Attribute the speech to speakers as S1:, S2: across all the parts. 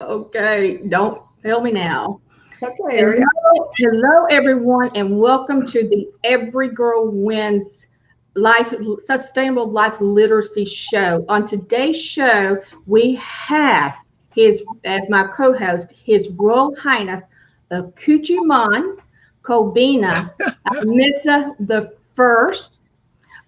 S1: Okay, don't tell me now.
S2: Okay, Ariel.
S1: Hello, everyone, and welcome to the Every Girl Wins Life Sustainable Life Literacy Show. On today's show, we have his as my co-host, His Royal Highness of Kuchiman Kobina Missa the First.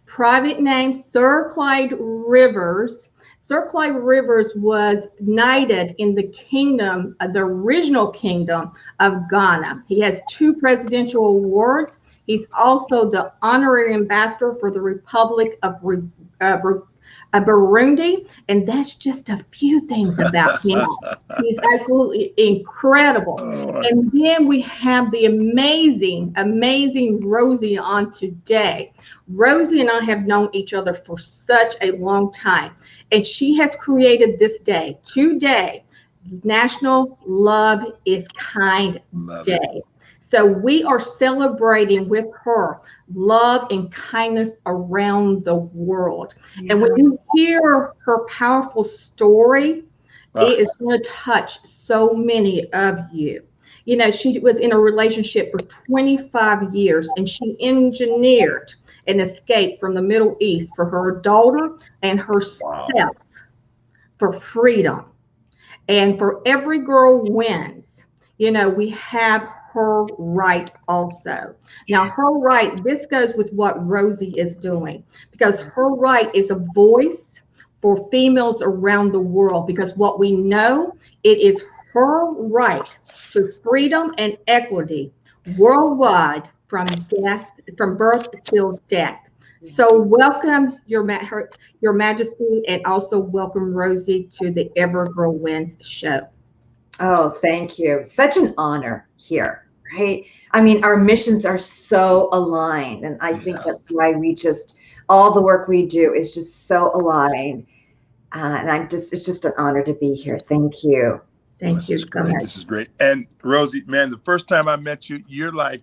S1: Private name Sir Clyde Rivers. Sir Clyde Rivers was knighted in the kingdom, the original kingdom of Ghana. He has two presidential awards. He's also the honorary ambassador for the Republic of uh, Burundi, and that's just a few things about him. He's absolutely incredible.
S3: All right.
S1: And then we have the amazing Rosie on today. Rosie and I have known each other for such a long time, and she has created this day, today, National Love is Kind
S3: Love it.
S1: Day. So we are celebrating with her love and kindness around the world. And when you hear her powerful story,
S3: Ah,
S1: it is going to touch so many of you. You know, she was in a relationship for 25 years and she engineered an escape from the Middle East for her daughter and
S3: wow.
S1: herself for freedom. And for every girl wins, you know, we have her right also. Now, her right, this goes with what Rosie is doing because her right is a voice for females around the world because what we know, it is her right to freedom and equity worldwide from birth till death. So welcome your Majesty, and also welcome Rosie to the Evergirl Wins show.
S2: Oh, thank you. Such an honor here, right? I mean, our missions are so aligned, and I think
S3: Yeah.
S2: that's why we just all the work we do is just so aligned. And it's just an honor to be here. Thank you.
S1: Thank
S3: This
S1: you
S3: is
S1: so
S3: great.
S1: much.
S3: This is great. And Rosie, man, the first time I met you, you're like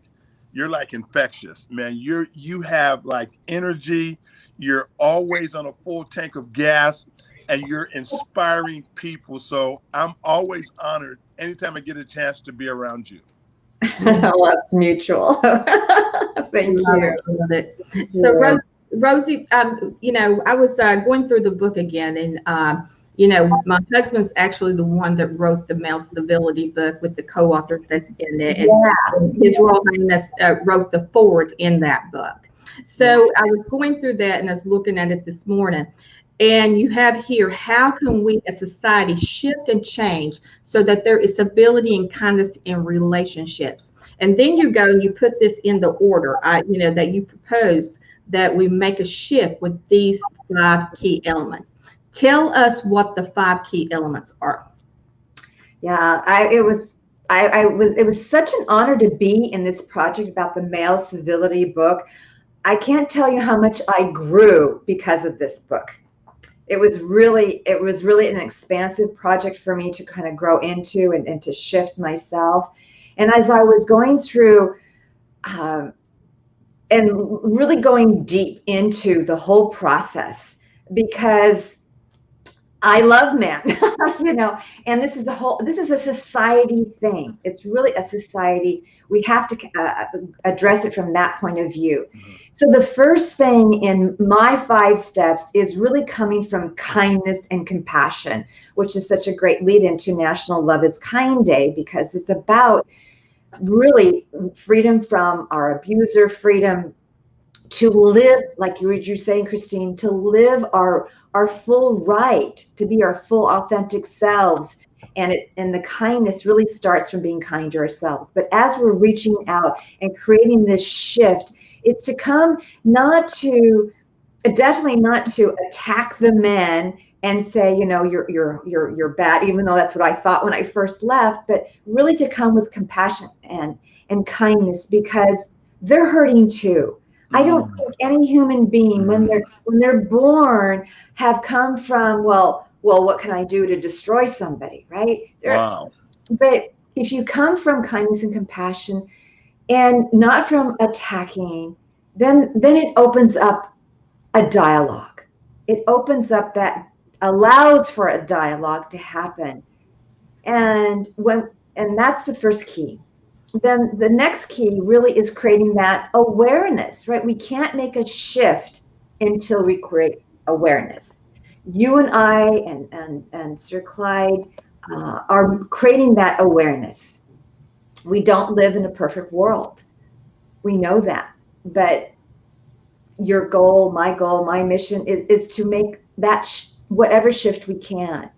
S3: infectious, man. You have like energy. You're always on a full tank of gas and you're inspiring people. So I'm always honored anytime I get a chance to be around you.
S2: Well, that's mutual. Thank
S1: Love
S2: you.
S1: it, love it.
S2: Thank
S1: So,
S2: you.
S1: Rosie, you know, I was going through the book again, and you know, my husband's actually the one that wrote the Male Civility book with the co-authors that's in it,
S2: Yeah.
S1: and His Royal Highness wrote the forward in that book.
S2: Yeah.
S1: So I was going through that, and I was looking at it this morning. And you have here, how can we as society shift and change so that there is stability and kindness in relationships? And then you go and you put this in the order, you know, that you propose that we make a shift with these five key elements. Tell us what the five key elements are.
S2: Yeah. It was such an honor to be in this project about the male civility book. I can't tell you how much I grew because of this book. It was really an expansive project for me to kind of grow into and to shift myself. And as I was going through um, and really going deep into the whole process, because I love men, you know, and this is a society thing. It's really a society. We have to address it from that point of view.
S3: Mhm.
S2: So the first thing in my five steps is really coming from kindness and compassion, which is such a great lead into National Love is Kind Day, because it's about really freedom from our abuser, freedom to live like you're saying, Christine, to live our full right, to be our full authentic selves. And the kindness really starts from being kind to ourselves. But as we're reaching out and creating this shift, it's to come not to definitely not to attack the men and say, you know, you're bad, even though that's what I thought when I first left, but really to come with compassion and kindness, because they're hurting too. I don't
S3: Mm,
S2: think any human being
S3: mm.
S2: when they're born have come from, well, what can I do to destroy somebody, right?
S3: Wow.
S2: But if you come from kindness and compassion and not from attacking, then it opens up a dialogue. It opens up that allows for a dialogue to happen. And that's the first key. Then the next key really is creating that awareness, right? We can't make a shift until we create awareness. You and I and Sir Clyde are creating that awareness. We don't live in a perfect world. We know that. But your goal, my mission is to make that whatever shift we can,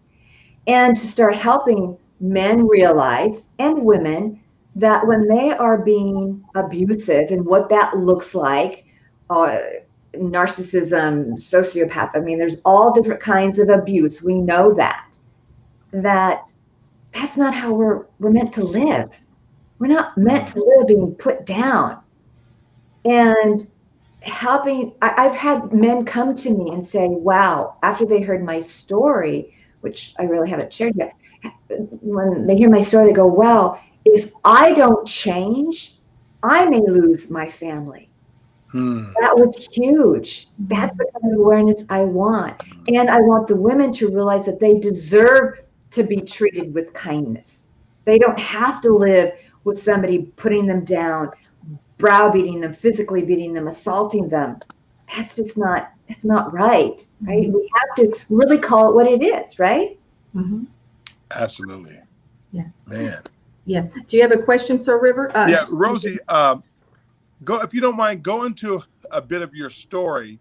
S2: and to start helping men realize, and women, that when they are being abusive and what that looks like, narcissism, sociopath, I mean, there's all different kinds of abuse. We know that's not how we're meant to live. We're not meant to live being put down. And I've had men come to me and say, wow, after they heard my story, which I really haven't shared yet, when they hear my story, they go, wow, if I don't change, I may lose my family. That was huge. That's the kind of awareness I want. And I want the women to realize that they deserve to be treated with kindness. They don't have to live with somebody putting them down, browbeating them, physically beating them, assaulting them. That's just not, it's not right, right? We have to really call it what it is, right?
S3: Absolutely.
S1: Yes.
S3: Man.
S1: Yeah. Do you have a question, Sir River?
S3: Yeah, Rosie, go, if you don't mind, go into a bit of your story,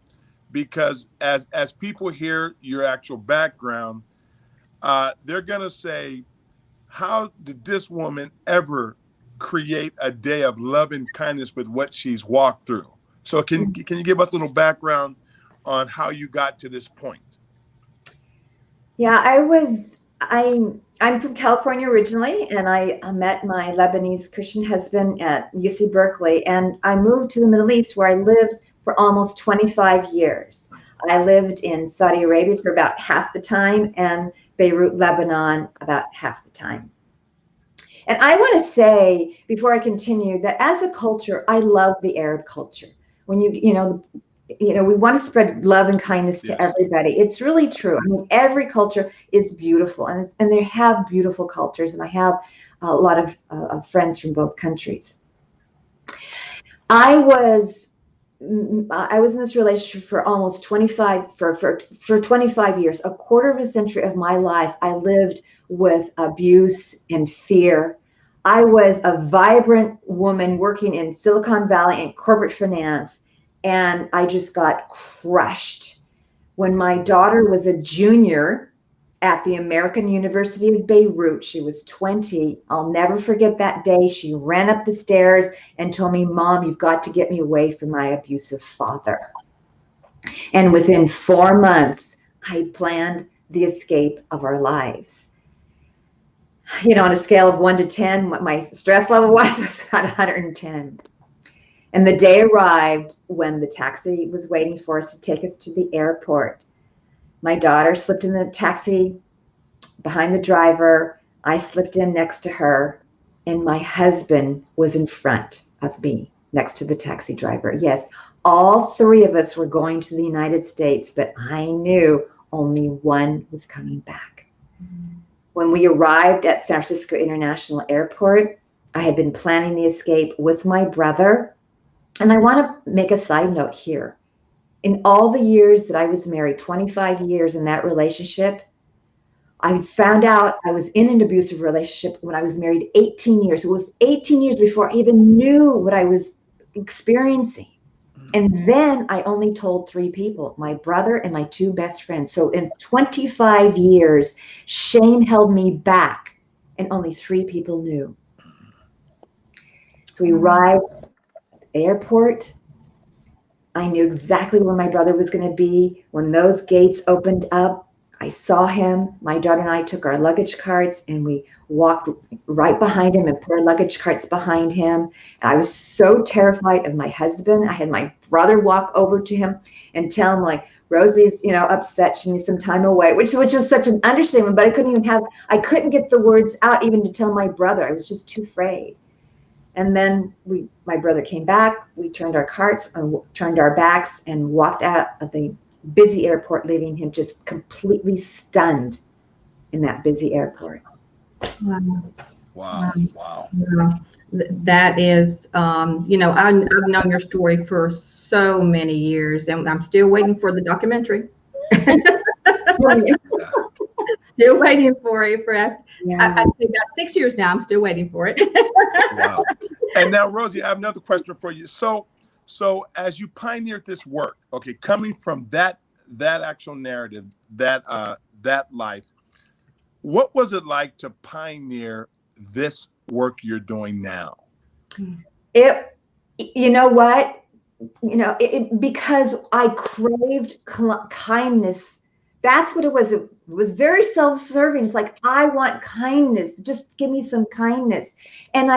S3: because as people hear your actual background, they're gonna say, how did this woman ever create a day of love and kindness with what she's walked through? So can you give us a little background on how you got to this point?
S2: Yeah, I'm from California originally, and I met my Lebanese Christian husband at UC Berkeley, and I moved to the Middle East, where I lived for almost 25 years. I lived in Saudi Arabia for about half the time, and Beirut, Lebanon, about half the time. And I want to say, before I continue, that as a culture, I love the Arab culture. When you know, we want to spread love and kindness to everybody. It's really true. I mean, every culture is beautiful, and they have beautiful cultures. And I have a lot of friends from both countries. I was in this relationship for almost 25 years. A quarter of a century of my life, I lived with abuse and fear. I was a vibrant woman working in Silicon Valley in corporate finance, and I just got crushed. When my daughter was a junior at the American University of Beirut, she was 20. I'll never forget that day. She ran up the stairs and told me, "Mom, you've got to get me away from my abusive father." And within 4 months, I planned the escape of our lives. You know, on a scale of 1 to 10, what my stress level was about 110. And the day arrived when the taxi was waiting for us to take us to the airport. My daughter slipped in the taxi behind the driver. I slipped in next to her, and my husband was in front of me, next to the taxi driver. Yes, all three of us were going to the United States, but I knew only one was coming back. When we arrived at San Francisco International Airport, I had been planning the escape with my brother. And I want to make a side note here. In all the years that I was married, 25 years in that relationship, I found out I was in an abusive relationship when I was married 18 years. It was 18 years before I even knew what I was experiencing. And then I only told 3 people, my brother and my 2 best friends. So in 25 years, shame held me back, and only 3 people knew. So we arrived at the airport. I knew exactly where my brother was going to be. When those gates opened up, I saw him. My daughter and I took our luggage carts, and we walked right behind him and put our luggage carts behind him. And I was so terrified of my husband. I had my brother walk over to him and tell him, like, "Rosie's, upset. She needs some time away," which is such an understatement, but I couldn't get the words out even to tell my brother. I was just too afraid. And then my brother came back. We turned our carts and turned our backs and walked out of the busy airport, leaving him just completely stunned in that busy airport.
S1: Wow.
S3: Wow. Wow.
S1: Yeah. That is, I've known your story for so many years, and I'm still waiting for the documentary.
S3: Yeah.
S1: Still waiting for it.
S2: Yeah.
S1: I think about 6 years now. I'm still waiting for it.
S3: Wow. And now, Rosie, I have another question for you. So as you pioneered this work, okay, coming from that actual narrative, that life, what was it like to pioneer this work you're doing now?
S2: You know what? Because I craved kindness. That's what it was. It was very self-serving. It's like, I want kindness. Just give me some kindness. And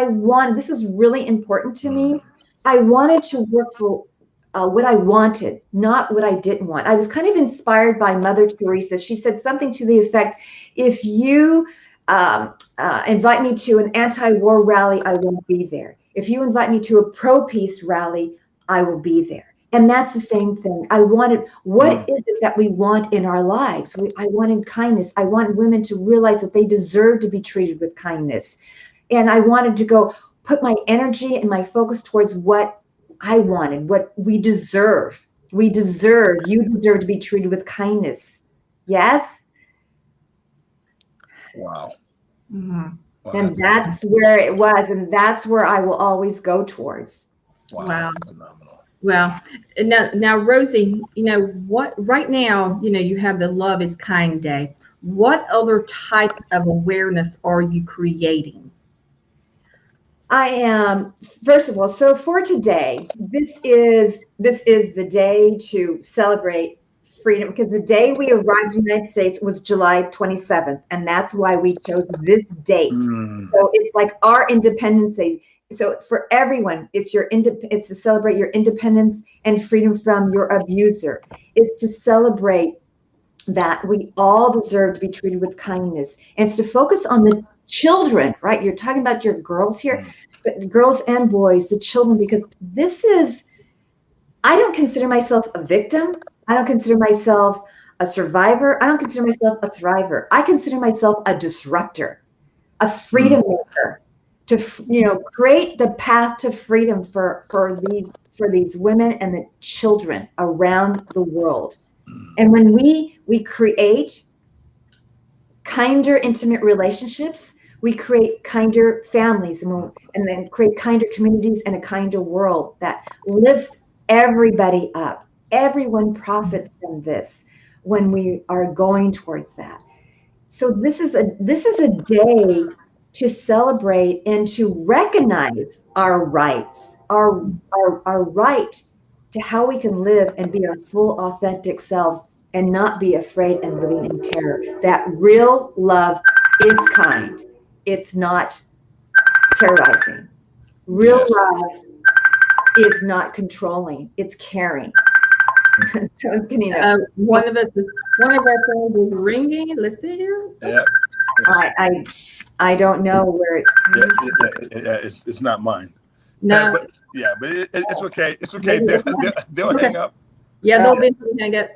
S2: this is really important to me. I wanted to work for what I wanted, not what I didn't want. I was kind of inspired by Mother Teresa. She said something to the effect, if you invite me to an anti-war rally, I won't be there. If you invite me to a pro-peace rally, I will be there. And that's the same thing. What is it that we want in our lives? I wanted kindness. I wanted women to realize that they deserve to be treated with kindness. And I wanted to go put my energy and my focus towards what I wanted, what we deserve. You deserve to be treated with kindness. Yes?
S3: Wow.
S1: Mm-hmm.
S3: Wow,
S2: And that's where it was. And that's where I will always go towards.
S1: Wow.
S3: Phenomenal.
S1: Well, now, Rosie, what right now, you have the Love is Kind Day. What other type of awareness are you creating?
S2: I am, first of all, so for today, this is the day to celebrate freedom, because the day we arrived in the United States was July 27th, and that's why we chose this date. So it's like our Independence Day. So for everyone, it's to celebrate your independence and freedom from your abuser. It's to celebrate that we all deserve to be treated with kindness, and it's to focus on the children, right? You're talking about your girls here, but girls and boys, the children, because I don't consider myself a victim. I don't consider myself a survivor. I don't consider myself a thriver. I consider myself a disruptor, a freedom maker, to create the path to freedom for these women and the children around the world. And when we create kinder, intimate relationships, we create kinder families, and then create kinder communities and a kinder world that lifts everybody up. Everyone profits from this when we are going towards that. So this is a day to celebrate and to recognize our rights, our right to how we can live and be our full authentic selves and not be afraid and living in terror. That real love is kind. It's not terrorizing. Real love is not controlling. It's caring. So it's getting
S1: one of our phones is ringing. Let's see here.
S3: Yeah.
S2: I don't know where it's coming from.
S3: It's not mine.
S1: No.
S3: But it's okay. It's okay. They'll hang up.
S1: Yeah, they'll be hang up.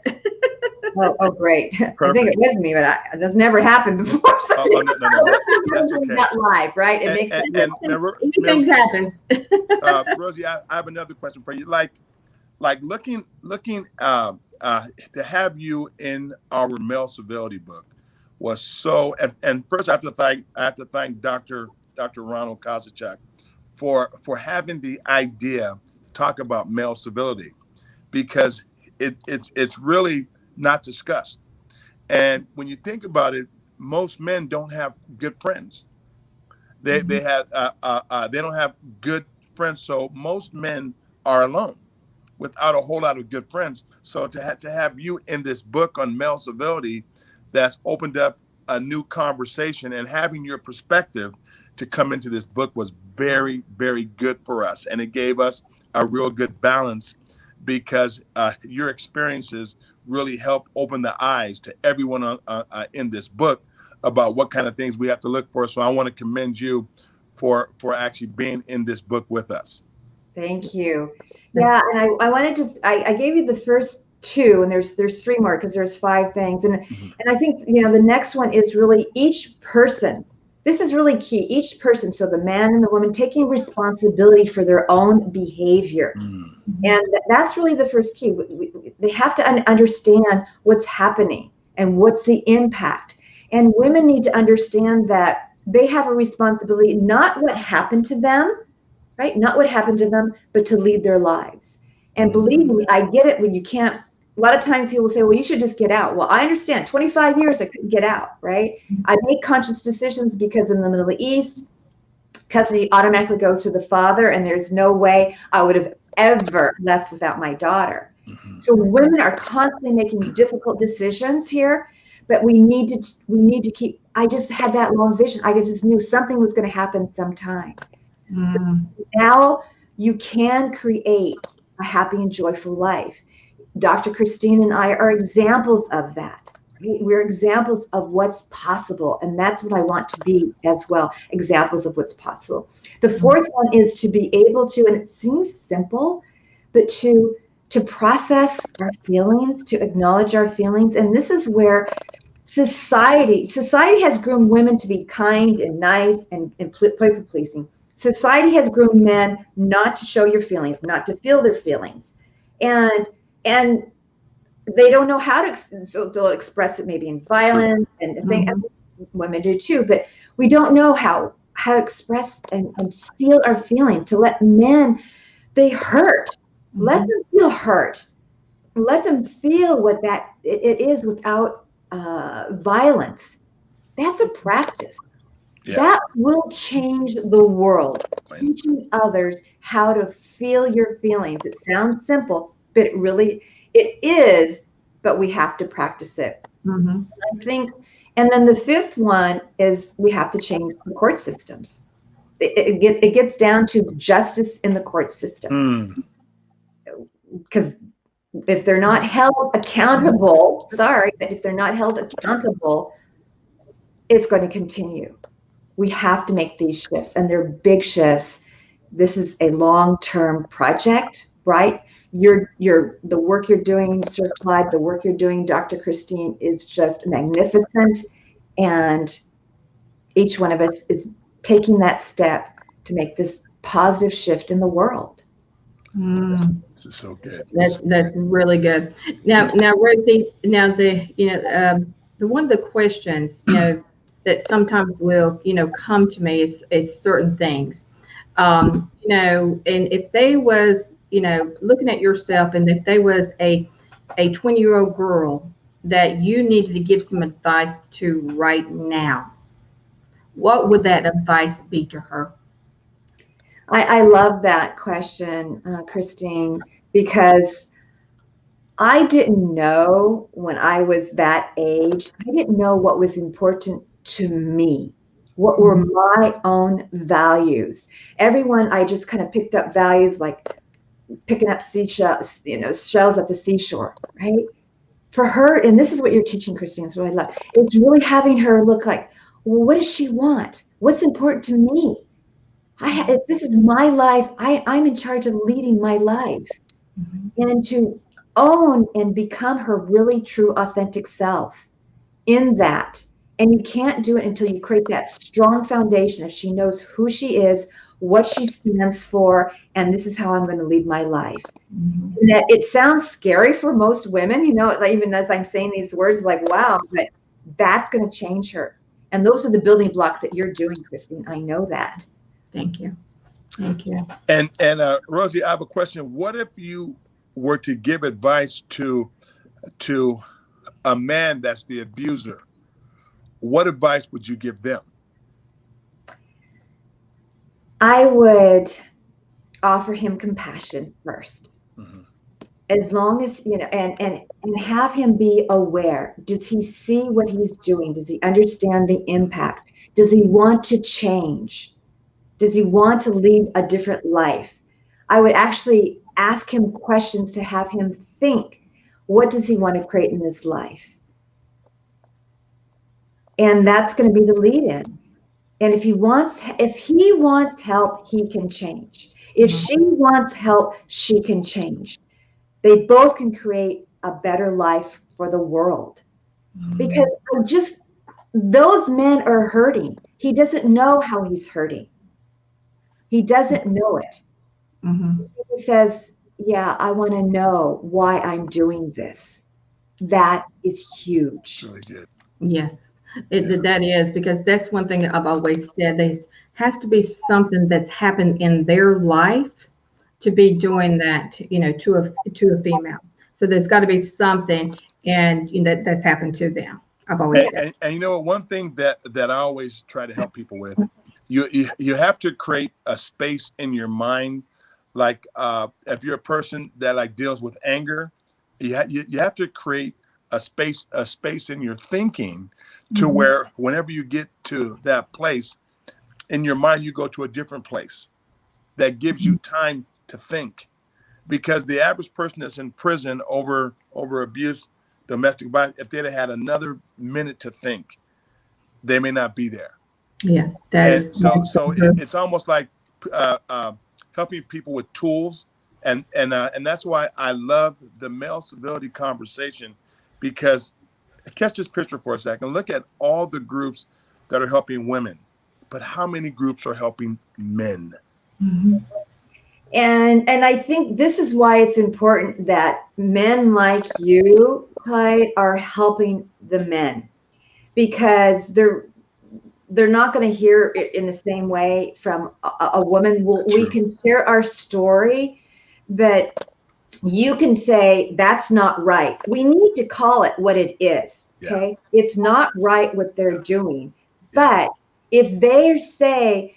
S2: Oh, great.
S3: Perfect.
S2: I think it was me, but that's never happened before. So
S3: No. That's okay.
S2: Not live, right? It makes sense.
S1: Things happens.
S3: Rosie, I have another question for you. Like looking to have you in our male civility book was so. And first, I have to thank Dr. Ronald Kozacek for having the idea to talk about male civility, because it's really not discussed. And when you think about it, most men don't have good friends. They don't have good friends. So most men are alone without a whole lot of good friends. So to have you in this book on male civility, that's opened up a new conversation, and having your perspective to come into this book was very, very good for us. And it gave us a real good balance, because your experiences really help open the eyes to everyone in this book about what kind of things we have to look for. So I want to commend you for actually being in this book with us.
S2: Thank you. Yeah, and I wanted to. I gave you the first two, and there's three more, because there's 5 things, and I think the next one is really each person this is really key. Each person, so the man and the woman, taking responsibility for their own behavior. And that's really the first key. They have to understand what's happening and what's the impact. And women need to understand that they have a responsibility, not what happened to them, right? Not what happened to them, but to lead their lives. And believe me, I get it when you can't. A lot of times people say, well, you should just get out. Well, I understand. 25 years I couldn't get out, right? I made conscious decisions because in the Middle East, custody automatically goes to the father, and there's no way I would have ever left without my daughter. So women are constantly making difficult decisions here, but we need to keep. I just had that long vision. I just knew something was going to happen sometime. Now you can create a happy and joyful life. Dr. Christine and I are examples of that. Right? We're examples of what's possible, and that's what I want to be as well, examples of what's possible. The fourth one is to be able to, and it seems simple, but to process our feelings, to acknowledge our feelings. And this is where society has groomed women to be kind and nice and people pleasing. Society has groomed men not to show your feelings, not to feel their feelings. And they don't know how to, so they'll express it maybe in violence and things. Women do too, but we don't know how to express and feel our feelings. To let men, they hurt. Let them feel hurt. Let them feel what that it is without violence. That's a practice. Yeah. That will change the world. Teaching others how to feel your feelings. It sounds simple, but it is, but we have to practice it. I think, and then the fifth one is we have to change the court systems. It gets down to justice in the court system. Because if they're not held accountable, but if they're not held accountable, it's going to continue. We have to make these shifts, and they're big shifts. This is a long-term project, right? The work you're doing, Sir Clyde, the work you're doing, Dr. Christine, is just magnificent. And each one of us is taking that step to make this positive shift in the world.
S3: This is so good.
S1: That's really good. Now, Rosie. Now, the one of the questions that sometimes will come to me is certain things. And if they was looking at yourself, and if they was a 20-year-old girl that you needed to give some advice to right now, what would that advice be to her?
S2: I love that question, Christine, because I didn't know when I was that age, I didn't know what was important to me. What were my own values? Everyone, I just kind of picked up values like picking up seashells, shells at the seashore, right? For her, and this is what you're teaching, Christine, is what I love. It's really having her look like, well, what does she want? What's important to me? This is my life. I'm in charge of leading my life. And to own and become her really true, authentic self in that. And you can't do it until you create that strong foundation. If she knows who she is, what she stands for, and this is how I'm going to lead my life. And that it sounds scary for most women, even as I'm saying these words, like, wow, but that's going to change her. And those are the building blocks that you're doing, Christine. I know that.
S1: Thank you. Thank you.
S3: And Rosie, I have a question. What if you were to give advice to a man that's the abuser? What advice would you give them?
S2: I would offer him compassion first. As long as, and have him be aware. Does he see what he's doing? Does he understand the impact? Does he want to change? Does he want to lead a different life? I would actually ask him questions to have him think, what does he want to create in this life? And that's going to be the lead-in. And if he wants help, he can change. If she wants help, she can change. They both can create a better life for the world. Because those men are hurting. He doesn't know how he's hurting. He doesn't know it.
S1: Mm-hmm.
S2: He says, yeah, I want to know why I'm doing this. That is huge.
S3: It's really good.
S1: Yes, that is, because that's one thing I've always said. There has to be something that's happened in their life to be doing that, to a female. So there's got to be something, and that's happened to them. I've always
S3: And,
S1: said.
S3: and you know what? One thing that I always try to help people with, you have to create a space in your mind. Like if you're a person that like deals with anger, you have to create a space in your thinking to
S1: Mhm.
S3: where whenever you get to that place in your mind, you go to a different place that gives you time to think. Because the average person that's in prison over abuse, domestic violence, if they'd have had another minute to think, they may not be there.
S1: Yeah, that
S3: And
S1: is
S3: so
S1: true.
S3: it's almost like uh, uh, helping people with tools, and that's why I love the male civility conversation, because catch this picture for a second. Look at all the groups that are helping women, but how many groups are helping men?
S1: Mhm.
S2: And I think this is why it's important that men like you, Clyde, are helping the men, because they're not going to hear it in the same way from a woman. We
S3: True.
S2: can share our story, but you can say that's not right. We need to call it what it is.
S3: Yeah.
S2: Okay, it's not right what they're doing.
S3: Yeah.
S2: But if they say,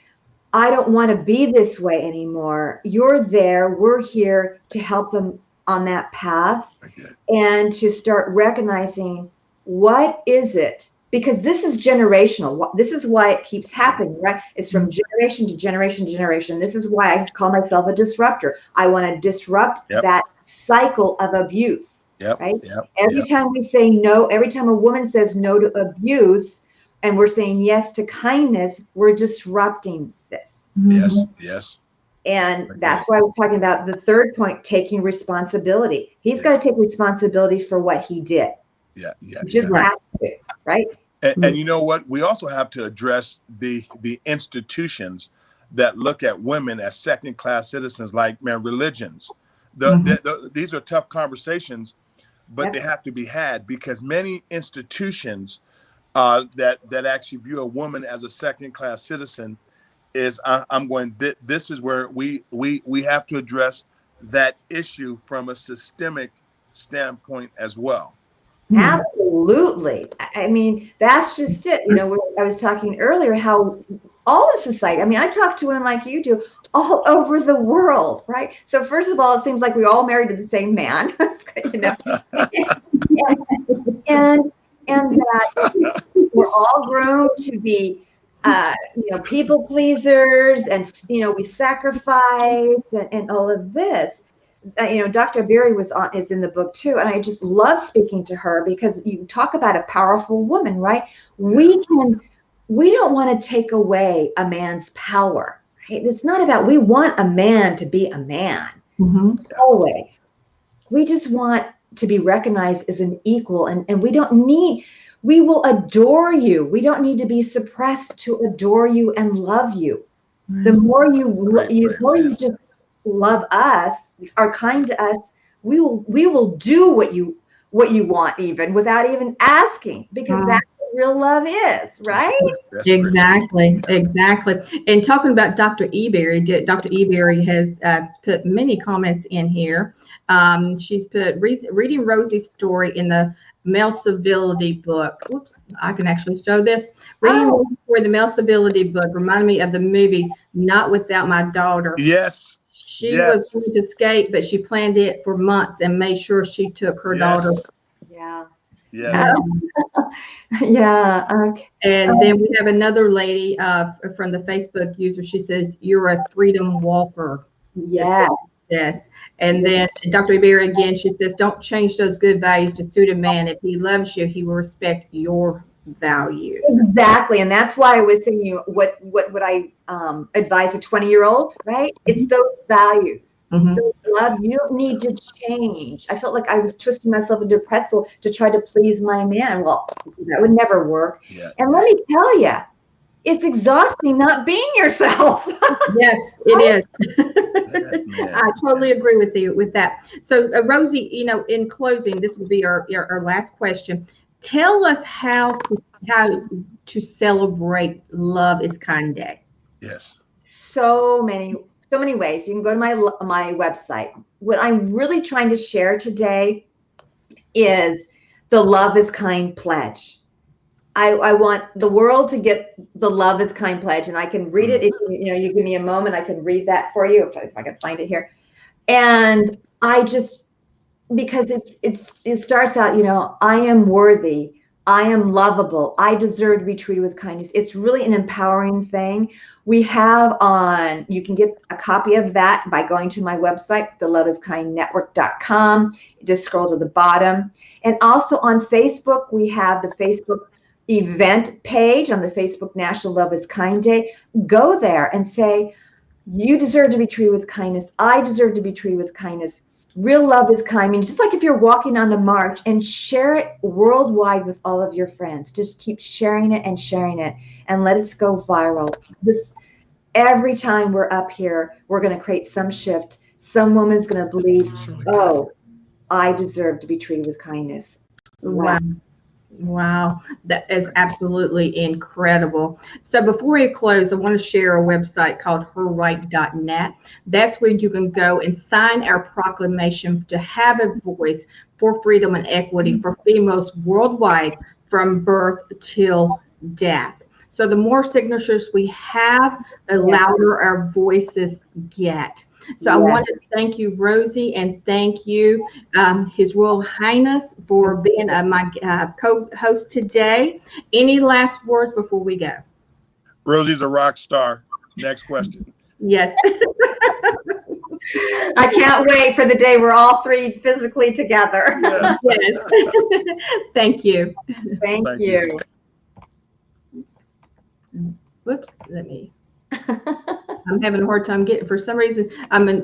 S2: I don't want to be this way anymore, you're there, we're here to help them on that path,
S3: Okay.
S2: and to start recognizing what is it, because this is generational. This is why it keeps
S3: That's right.
S2: happening, right? It's from generation to generation to generation. This is why I call myself a disruptor. I want to disrupt
S3: Yep.
S2: that cycle of abuse.
S3: Yep.
S2: Right?
S3: Yep.
S2: Every
S3: Yep.
S2: time we say no, every time a woman says no to abuse and we're saying yes to kindness, we're disrupting this.
S3: Yes.
S1: Mhm.
S3: Yes.
S2: And
S3: Okay.
S2: that's why we're talking about the third point, taking responsibility. He's got to take responsibility for what he did.
S3: Yeah. Yeah.
S2: He just
S3: Yeah.
S2: has to, right?
S3: And you know what? We also have to address the institutions that look at women as second-class citizens, like religions. These are tough conversations, but they
S2: Yep.
S3: have to be had, because many institutions that actually view a woman as a second-class citizen is I'm going. This is where we have to address that issue from a systemic standpoint as well.
S2: Absolutely. I mean, that's just it. I was talking earlier how all of society, I mean, I talk to women like you do all over the world, right? So first of all, it seems like we all married to the same man, you know, and that we're all groomed to be, people pleasers, and we sacrifice, and all of this. Dr. Berry is in the book too, and I just love speaking to her, because you talk about a powerful woman, right? We don't want to take away a man's power, right? It's not about, we want a man to be a man, always. We just want to be recognized as an equal, and we will adore you. We don't need to be suppressed to adore you and love you. The more you just love us, are kind to us, we will do what you want, even without even asking, because that's what real love is, right?
S1: Exactly. And talking about Dr. Eberry, Dr. Eberry has put many comments in here. She's put reading Rosie's story in the Male Civility book. Whoops, I can actually show this. Reading Rosie's story, the Male Civility book, reminded me of the movie Not Without My Daughter.
S3: Yes.
S1: She was going to escape, but she planned it for months and made sure she took her daughter.
S2: Yeah.
S3: Yes.
S2: Yeah. Okay.
S1: And then we have another lady from the Facebook user. She says, "You're a freedom walker."
S2: Yeah.
S1: Yes. And then Dr. Berry again, she says, "Don't change those good values to suit a man. If he loves you, he will respect your values."
S2: Exactly. And that's why I was saying, what would I advise a 20-year-old, right? It's those values. Those love. You don't need to change. I felt like I was twisting myself into a pretzel to try to please my man. Well, that would never work.
S3: Yeah.
S2: And let me tell you, it's exhausting not being yourself.
S1: Yes, it
S3: Yes,
S1: is.
S3: man.
S1: I totally agree with you with that. So, Rosie, in closing, this will be our last question. Tell us how to celebrate Love is Kind Day.
S3: Yes.
S2: So many ways. You can go to my website. What I'm really trying to share today is the Love is Kind pledge. I want the world to get the Love is Kind pledge, and I can read it. If you give me a moment, I can read that for you if I can find it here. And I just, because it starts out, I am worthy, I am lovable, I deserve to be treated with kindness. It's really an empowering thing. You can get a copy of that by going to my website, theloveIsKindNetwork.com. Just scroll to the bottom. And also on Facebook, we have the Facebook event page on the Facebook National Love is Kind Day. Go there and say, you deserve to be treated with kindness. I deserve to be treated with kindness. Real love is kind. I mean, just like if you're walking on a march, and share it worldwide with all of your friends. Just keep sharing it and let it go viral. Every time we're up here, we're going to create some shift. Some woman's going to believe, oh, I deserve to be treated with kindness.
S1: Wow. Wow, that is absolutely incredible. So before we close, I want to share a website called herright.net. That's where you can go and sign our proclamation to have a voice for freedom and equity for females worldwide from birth till death. So the more signatures we have, the louder our voices get. So I want to thank you, Rosie, and thank you, His Royal Highness, for being my co-host today. Any last words before we go?
S3: Rosie's a rock star. Next question.
S1: Yes.
S2: I can't wait for the day we're all three physically together.
S3: Yes.
S1: Yes. Thank you.
S2: Thank you.
S1: Whoops, I'm having a hard time getting, for some reason, I'm in